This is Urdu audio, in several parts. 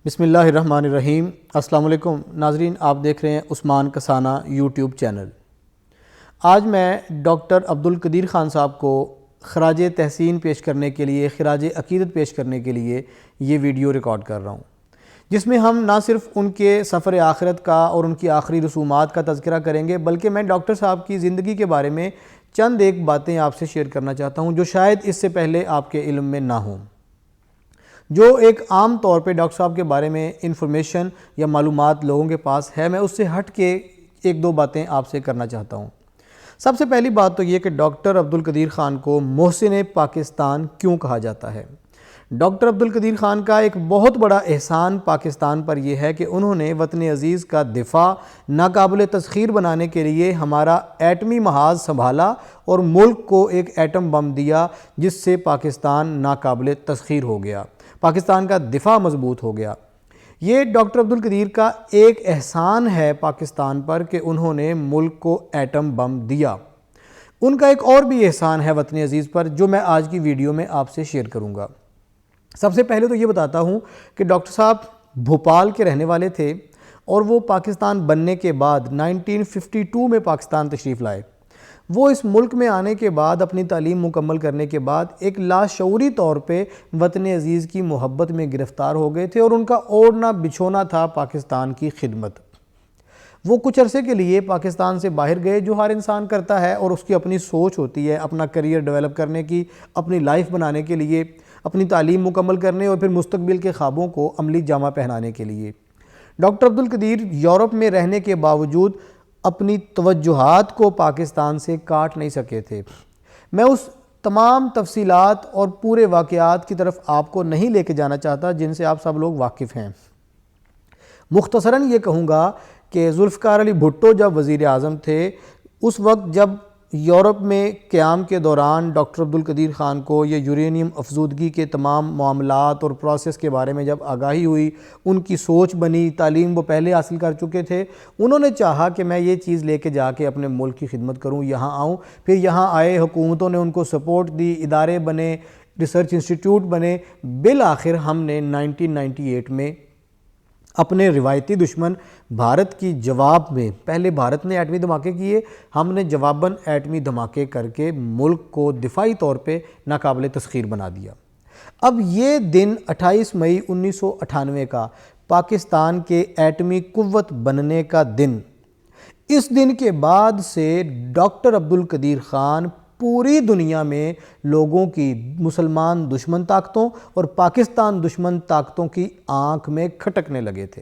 بسم اللہ الرحمن الرحیم۔ السلام علیکم ناظرین، آپ دیکھ رہے ہیں عثمان کسانہ یوٹیوب چینل۔ آج میں ڈاکٹر عبدالقدیر خان صاحب کو خراج تحسین پیش کرنے کے لیے، خراج عقیدت پیش کرنے کے لیے یہ ویڈیو ریکارڈ کر رہا ہوں، جس میں ہم نہ صرف ان کے سفر آخرت کا اور ان کی آخری رسومات کا تذکرہ کریں گے، بلکہ میں ڈاکٹر صاحب کی زندگی کے بارے میں چند ایک باتیں آپ سے شیئر کرنا چاہتا ہوں جو شاید اس سے پہلے آپ کے علم میں نہ ہوں، جو ایک عام طور پہ ڈاکٹر صاحب کے بارے میں انفارمیشن یا معلومات لوگوں کے پاس ہے۔ میں اس سے ہٹ کے ایک دو باتیں آپ سے کرنا چاہتا ہوں۔ سب سے پہلی بات تو یہ کہ ڈاکٹر عبدالقدیر خان کو محسن پاکستان کیوں کہا جاتا ہے؟ ڈاکٹر عبدالقدیر خان کا ایک بہت بڑا احسان پاکستان پر یہ ہے کہ انہوں نے وطن عزیز کا دفاع ناقابل تسخیر بنانے کے لیے ہمارا ایٹمی محاذ سنبھالا اور ملک کو ایک ایٹم بم دیا، جس سے پاکستان ناقابل تسخیر ہو گیا، پاکستان کا دفاع مضبوط ہو گیا۔ یہ ڈاکٹر عبدالقدیر کا ایک احسان ہے پاکستان پر کہ انہوں نے ملک کو ایٹم بم دیا۔ ان کا ایک اور بھی احسان ہے وطن عزیز پر، جو میں آج کی ویڈیو میں آپ سے شیئر کروں گا۔ سب سے پہلے تو یہ بتاتا ہوں کہ ڈاکٹر صاحب بھوپال کے رہنے والے تھے اور وہ پاکستان بننے کے بعد 1952 میں پاکستان تشریف لائے۔ وہ اس ملک میں آنے کے بعد اپنی تعلیم مکمل کرنے کے بعد ایک لاشعوری طور پہ وطن عزیز کی محبت میں گرفتار ہو گئے تھے اور ان کا اوڑھنا بچھونا تھا پاکستان کی خدمت۔ وہ کچھ عرصے کے لیے پاکستان سے باہر گئے، جو ہر انسان کرتا ہے، اور اس کی اپنی سوچ ہوتی ہے اپنا کریئر ڈیولپ کرنے کی، اپنی لائف بنانے کے لیے، اپنی تعلیم مکمل کرنے اور پھر مستقبل کے خوابوں کو عملی جامہ پہنانے کے لیے۔ ڈاکٹر عبدالقدیر یورپ میں رہنے کے باوجود اپنی توجہات کو پاکستان سے کاٹ نہیں سکے تھے۔ میں اس تمام تفصیلات اور پورے واقعات کی طرف آپ کو نہیں لے کے جانا چاہتا جن سے آپ سب لوگ واقف ہیں۔ مختصراً یہ کہوں گا کہ ذوالفقار علی بھٹو جب وزیر اعظم تھے، اس وقت جب یورپ میں قیام کے دوران ڈاکٹر عبدالقدیر خان کو یہ یورینیم افزودگی کے تمام معاملات اور پروسیس کے بارے میں جب آگاہی ہوئی، ان کی سوچ بنی، تعلیم وہ پہلے حاصل کر چکے تھے، انہوں نے چاہا کہ میں یہ چیز لے کے جا کے اپنے ملک کی خدمت کروں، یہاں آؤں۔ پھر یہاں آئے، حکومتوں نے ان کو سپورٹ دی، ادارے بنے، ریسرچ انسٹیٹیوٹ بنے۔ بالآخر ہم نے 1998 میں اپنے روایتی دشمن بھارت کی جواب میں، پہلے بھارت نے ایٹمی دھماکے کیے، ہم نے جواباً ایٹمی دھماکے کر کے ملک کو دفاعی طور پہ ناقابل تسخیر بنا دیا۔ اب یہ دن 28 مئی 1998 کا پاکستان کے ایٹمی قوت بننے کا دن، اس دن کے بعد سے ڈاکٹر عبدالقدیر خان پوری دنیا میں لوگوں کی، مسلمان دشمن طاقتوں اور پاکستان دشمن طاقتوں کی آنکھ میں کھٹکنے لگے تھے۔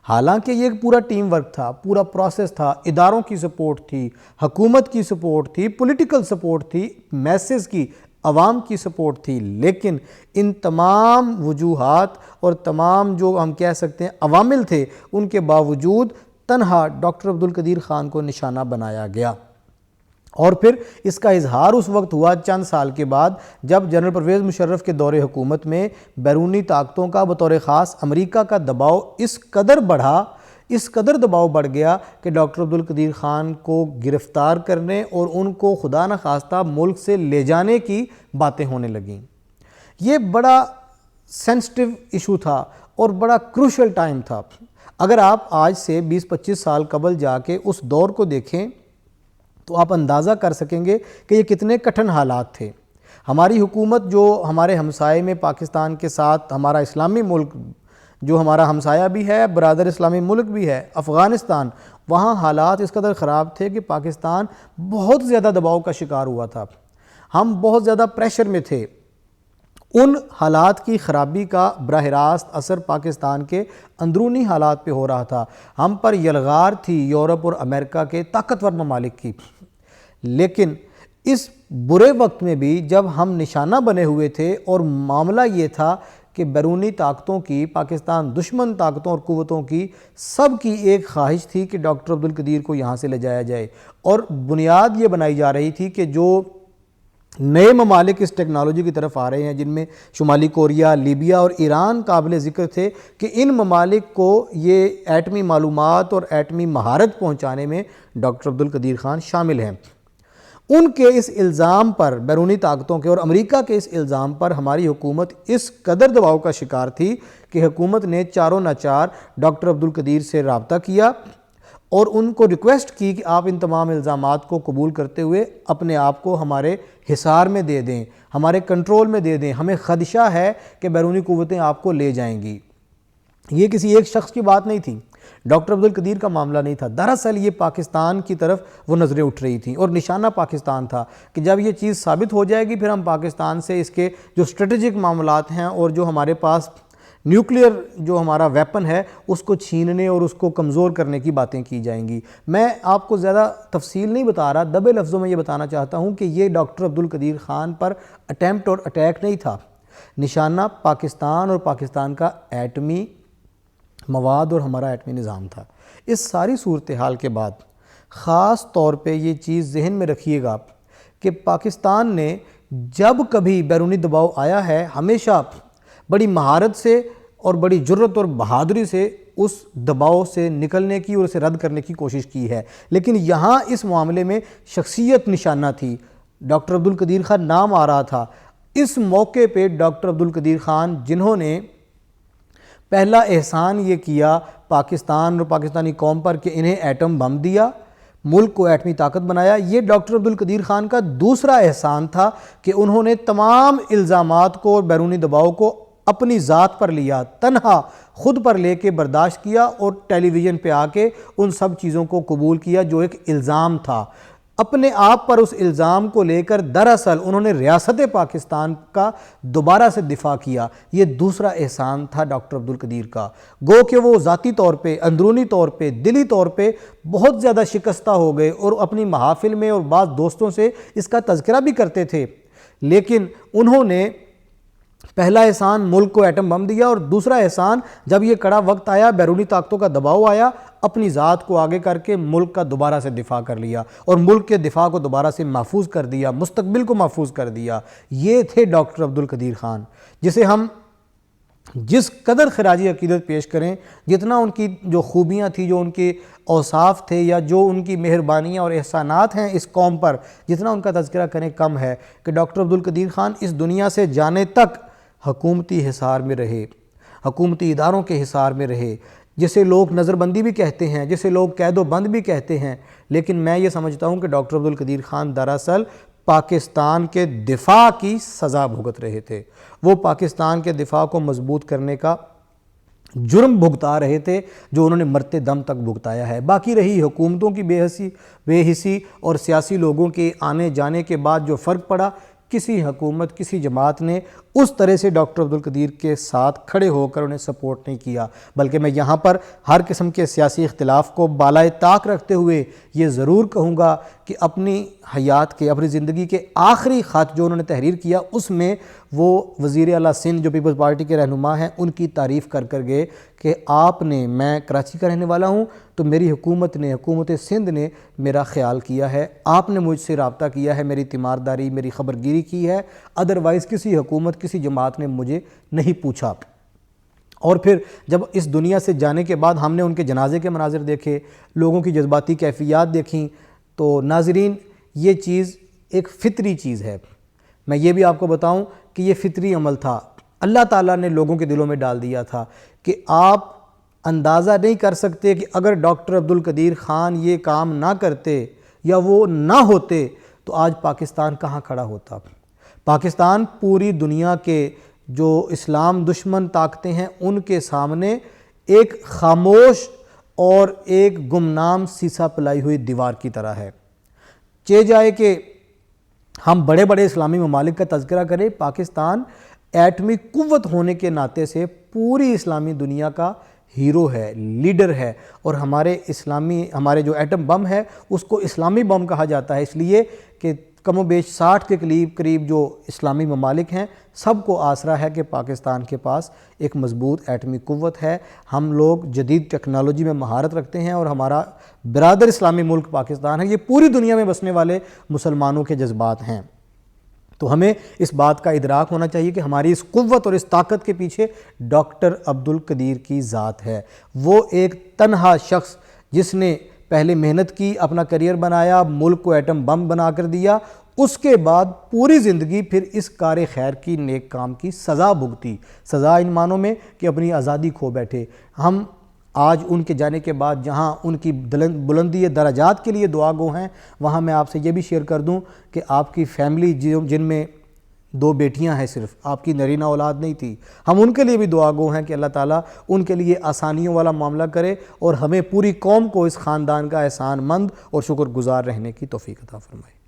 حالانکہ یہ ایک پورا ٹیم ورک تھا، پورا پروسیس تھا، اداروں کی سپورٹ تھی، حکومت کی سپورٹ تھی، پولیٹیکل سپورٹ تھی، میسز کی، عوام کی سپورٹ تھی، لیکن ان تمام وجوہات اور تمام جو ہم کہہ سکتے ہیں عوامل تھے، ان کے باوجود تنہا ڈاکٹر عبدالقدیر خان کو نشانہ بنایا گیا۔ اور پھر اس کا اظہار اس وقت ہوا چند سال کے بعد، جب جنرل پرویز مشرف کے دور حکومت میں بیرونی طاقتوں کا بطور خاص امریکہ کا دباؤ اس قدر دباؤ بڑھ گیا کہ ڈاکٹر عبدالقدیر خان کو گرفتار کرنے اور ان کو خدا نخواستہ ملک سے لے جانے کی باتیں ہونے لگیں۔ یہ بڑا سینسٹیو ایشو تھا اور بڑا کروشل ٹائم تھا۔ اگر آپ آج سے 20-25 سال قبل جا کے اس دور کو دیکھیں تو آپ اندازہ کر سکیں گے کہ یہ کتنے کٹھن حالات تھے۔ ہماری حکومت جو ہمارے ہمسائے میں پاکستان کے ساتھ، ہمارا اسلامی ملک جو ہمارا ہمسایہ بھی ہے، برادر اسلامی ملک بھی ہے، افغانستان، وہاں حالات اس قدر خراب تھے کہ پاکستان بہت زیادہ دباؤ کا شکار ہوا تھا، ہم بہت زیادہ پریشر میں تھے۔ ان حالات کی خرابی کا براہ راست اثر پاکستان کے اندرونی حالات پہ ہو رہا تھا۔ ہم پر یلغار تھی یورپ اور امریکہ کے طاقتور ممالک کی، لیکن اس برے وقت میں بھی جب ہم نشانہ بنے ہوئے تھے اور معاملہ یہ تھا کہ بیرونی طاقتوں کی، پاکستان دشمن طاقتوں اور قوتوں کی، سب کی ایک خواہش تھی کہ ڈاکٹر عبدالقدیر کو یہاں سے لے جایا جائے، اور بنیاد یہ بنائی جا رہی تھی کہ جو نئے ممالک اس ٹیکنالوجی کی طرف آ رہے ہیں، جن میں شمالی کوریا، لیبیا اور ایران قابل ذکر تھے، کہ ان ممالک کو یہ ایٹمی معلومات اور ایٹمی مہارت پہنچانے میں ڈاکٹر عبدالقدیر خان شامل ہیں۔ ان کے اس الزام پر، بیرونی طاقتوں کے اور امریکہ کے اس الزام پر ہماری حکومت اس قدر دباؤ کا شکار تھی کہ حکومت نے چاروں ناچار ڈاکٹر عبدالقدیر سے رابطہ کیا اور ان کو ریکویسٹ کی کہ آپ ان تمام الزامات کو قبول کرتے ہوئے اپنے آپ کو ہمارے حصار میں دے دیں، ہمارے کنٹرول میں دے دیں، ہمیں خدشہ ہے کہ بیرونی قوتیں آپ کو لے جائیں گی۔ یہ کسی ایک شخص کی بات نہیں تھی، ڈاکٹر عبدالقدیر کا معاملہ نہیں تھا، دراصل یہ پاکستان کی طرف وہ نظریں اٹھ رہی تھیں اور نشانہ پاکستان تھا کہ جب یہ چیز ثابت ہو جائے گی پھر ہم پاکستان سے اس کے جو اسٹریٹجک معاملات ہیں اور جو ہمارے پاس نیوکلیئر جو ہمارا ویپن ہے اس کو چھیننے اور اس کو کمزور کرنے کی باتیں کی جائیں گی۔ میں آپ کو زیادہ تفصیل نہیں بتا رہا، دبے لفظوں میں یہ بتانا چاہتا ہوں کہ یہ ڈاکٹر عبدالقدیر خان پر اٹیمپٹ اور اٹیک نہیں تھا، نشانہ پاکستان اور پاکستان کا ایٹمی مواد اور ہمارا ایٹمی نظام تھا۔ اس ساری صورتحال کے بعد خاص طور پہ یہ چیز ذہن میں رکھیے گا کہ پاکستان نے جب کبھی بیرونی دباؤ آیا ہے ہمیشہ بڑی مہارت سے اور بڑی جرت اور بہادری سے اس دباؤ سے نکلنے کی اور اسے رد کرنے کی کوشش کی ہے، لیکن یہاں اس معاملے میں شخصیت نشانہ تھی، ڈاکٹر عبدالقدیر خان نام آ رہا تھا۔ اس موقع پہ ڈاکٹر عبدالقدیر خان جنہوں نے پہلا احسان یہ کیا پاکستان اور پاکستانی قوم پر کہ انہیں ایٹم بم دیا، ملک کو ایٹمی طاقت بنایا، یہ ڈاکٹر عبدالقدیر خان کا دوسرا احسان تھا کہ انہوں نے تمام الزامات کو اور بیرونی دباؤ کو اپنی ذات پر لیا، تنہا خود پر لے کے برداشت کیا اور ٹیلی ویژن پہ آ کے ان سب چیزوں کو قبول کیا جو ایک الزام تھا۔ اپنے آپ پر اس الزام کو لے کر دراصل انہوں نے ریاست پاکستان کا دوبارہ سے دفاع کیا۔ یہ دوسرا احسان تھا ڈاکٹر عبدالقدیر کا، گو کہ وہ ذاتی طور پہ، اندرونی طور پہ، دلی طور پہ بہت زیادہ شکستہ ہو گئے اور اپنی محافل میں اور بعض دوستوں سے اس کا تذکرہ بھی کرتے تھے، لیکن انہوں نے پہلا احسان ملک کو ایٹم بم دیا اور دوسرا احسان جب یہ کڑا وقت آیا، بیرونی طاقتوں کا دباؤ آیا، اپنی ذات کو آگے کر کے ملک کا دوبارہ سے دفاع کر لیا اور ملک کے دفاع کو دوبارہ سے محفوظ کر دیا، مستقبل کو محفوظ کر دیا۔ یہ تھے ڈاکٹر عبدالقدیر خان، جسے ہم جس قدر خراج عقیدت پیش کریں، جتنا ان کی جو خوبیاں تھیں، جو ان کے اوصاف تھے یا جو ان کی مہربانیاں اور احسانات ہیں اس قوم پر، جتنا ان کا تذکرہ کریں کم ہے کہ ڈاکٹر عبدالقدیر خان اس دنیا سے جانے تک حکومتی حصار میں رہے، حکومتی اداروں کے حصار میں رہے، جسے لوگ نظر بندی بھی کہتے ہیں، جسے لوگ قید و بند بھی کہتے ہیں، لیکن میں یہ سمجھتا ہوں کہ ڈاکٹر عبدالقدیر خان دراصل پاکستان کے دفاع کی سزا بھگت رہے تھے۔ وہ پاکستان کے دفاع کو مضبوط کرنے کا جرم بھگتا رہے تھے جو انہوں نے مرتے دم تک بھگتایا ہے۔ باقی رہی حکومتوں کی بے حسی اور سیاسی لوگوں کے آنے جانے کے بعد جو فرق پڑا، کسی حکومت، کسی جماعت نے اس طرح سے ڈاکٹر عبدالقدیر کے ساتھ کھڑے ہو کر انہیں سپورٹ نہیں کیا، بلکہ میں یہاں پر ہر قسم کے سیاسی اختلاف کو بالائے طاق رکھتے ہوئے یہ ضرور کہوں گا کہ اپنی حیات کے، اپنی زندگی کے آخری خط جو انہوں نے تحریر کیا اس میں وہ وزیر اعلیٰ سندھ جو پیپلز پارٹی کے رہنما ہیں ان کی تعریف کر گئے کہ آپ نے، میں کراچی کا رہنے والا ہوں تو میری حکومت نے، حکومت سندھ نے میرا خیال کیا ہے، آپ نے مجھ سے رابطہ کیا ہے، میری تیمارداری، میری خبرگیری کی ہے، ادروائز کسی حکومت، کسی جماعت نے مجھے نہیں پوچھا۔ اور پھر جب اس دنیا سے جانے کے بعد ہم نے ان کے جنازے کے مناظر دیکھے، لوگوں کی جذباتی کیفیات دیکھیں، تو ناظرین یہ چیز ایک فطری چیز ہے۔ میں یہ بھی آپ کو بتاؤں کہ یہ فطری عمل تھا، اللہ تعالیٰ نے لوگوں کے دلوں میں ڈال دیا تھا کہ آپ اندازہ نہیں کر سکتے کہ اگر ڈاکٹر عبدالقدیر خان یہ کام نہ کرتے یا وہ نہ ہوتے تو آج پاکستان کہاں کھڑا ہوتا۔ پاکستان پوری دنیا کے جو اسلام دشمن طاقتیں ہیں ان کے سامنے ایک خاموش اور ایک گمنام سیسا پلائی ہوئی دیوار کی طرح ہے۔ چاہے جائے کہ ہم بڑے بڑے اسلامی ممالک کا تذکرہ کریں، پاکستان ایٹمی قوت ہونے کے ناطے سے پوری اسلامی دنیا کا ہیرو ہے، لیڈر ہے، اور ہمارے جو ایٹم بم ہے اس کو اسلامی بم کہا جاتا ہے، اس لیے کہ کم و بیش 60 کے قریب جو اسلامی ممالک ہیں سب کو آسرا ہے کہ پاکستان کے پاس ایک مضبوط ایٹمی قوت ہے۔ ہم لوگ جدید ٹیکنالوجی میں مہارت رکھتے ہیں اور ہمارا برادر اسلامی ملک پاکستان ہے، یہ پوری دنیا میں بسنے والے مسلمانوں کے جذبات ہیں۔ تو ہمیں اس بات کا ادراک ہونا چاہیے کہ ہماری اس قوت اور اس طاقت کے پیچھے ڈاکٹر عبدالقدیر کی ذات ہے۔ وہ ایک تنہا شخص جس نے پہلے محنت کی، اپنا کریئر بنایا، ملک کو ایٹم بم بنا کر دیا، اس کے بعد پوری زندگی پھر اس کار خیر کی، نیک کام کی سزا بھگتی، سزا ان معنوں میں کہ اپنی آزادی کھو بیٹھے۔ ہم آج ان کے جانے کے بعد جہاں ان کی بلندی درجات کے لیے دعا گو ہیں، وہاں میں آپ سے یہ بھی شیئر کر دوں کہ آپ کی فیملی جن میں 2 بیٹیاں ہیں، صرف آپ کی نرینہ اولاد نہیں تھی، ہم ان کے لیے بھی دعا گو ہیں کہ اللہ تعالیٰ ان کے لیے آسانیوں والا معاملہ کرے اور ہمیں پوری قوم کو اس خاندان کا احسان مند اور شکر گزار رہنے کی توفیق عطا فرمائے۔